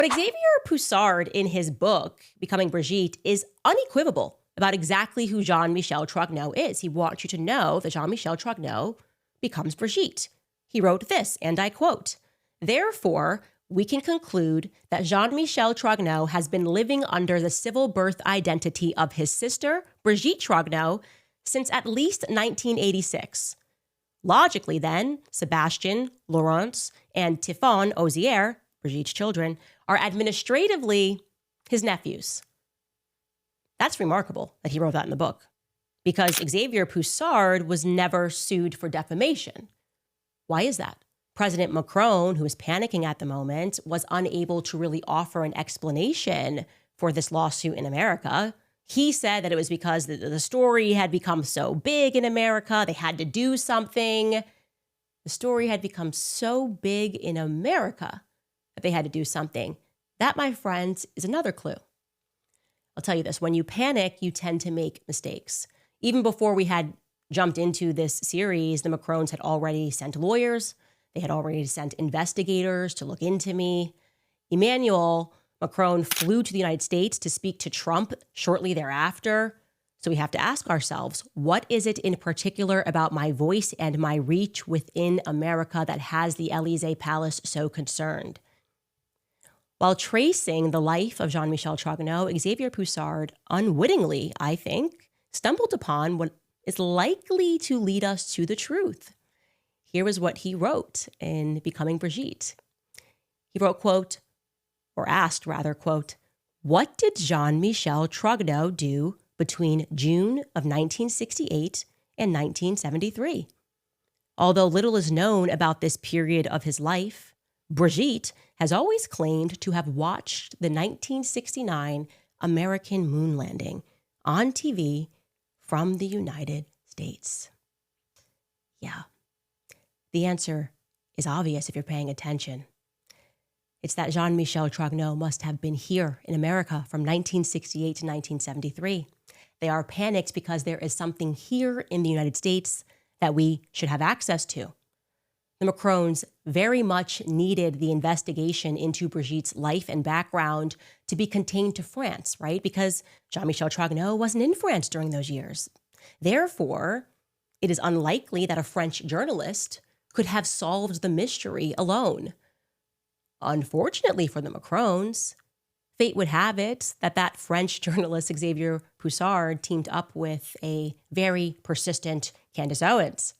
But Xavier Poussard, in his book, Becoming Brigitte, is unequivocal about exactly who Jean-Michel Trogneux is. He wants you to know that Jean-Michel Trogneux becomes Brigitte. He wrote this, and I quote, "Therefore, we can conclude that Jean-Michel Trogneux has been living under the civil birth identity of his sister, Brigitte Trogneux, since at least 1986. Logically, then, Sebastian, Laurence, and Typhon Ozier, Brigitte's children, are administratively his nephews." That's remarkable that he wrote that in the book, because Xavier Poussard was never sued for defamation. Why is that? President Macron, who is panicking at the moment, was unable to really offer an explanation for this lawsuit in America. He said that it was because the story had become so big in America, they had to do something. The story had become so big in America that they had to do something. That, my friends, is another clue. I'll tell you this, when you panic, you tend to make mistakes. Even before we had jumped into this series, the Macrons had already sent lawyers. They had already sent investigators to look into me. Emmanuel Macron flew to the United States to speak to Trump shortly thereafter. So we have to ask ourselves, what is it in particular about my voice and my reach within America that has the Élysée Palace so concerned? While tracing the life of Jean-Michel Trogneux, Xavier Poussard unwittingly, I think, stumbled upon what is likely to lead us to the truth. Here is what he wrote in Becoming Brigitte. He wrote, quote, or asked rather, quote, "What did Jean-Michel Trogneux do between June of 1968 and 1973? Although little is known about this period of his life, Brigitte has always claimed to have watched the 1969 American moon landing on TV from the United States." Yeah, the answer is obvious if you're paying attention. It's that Jean-Michel Trogneux must have been here in America from 1968 to 1973. They are panicked because there is something here in the United States that we should have access to. The Macrons very much needed the investigation into Brigitte's life and background to be contained to France, right? Because Jean-Michel Trogneux wasn't in France during those years. Therefore, it is unlikely that a French journalist could have solved the mystery alone. Unfortunately for the Macrons, fate would have it that that French journalist, Xavier Poussard, teamed up with a very persistent Candace Owens.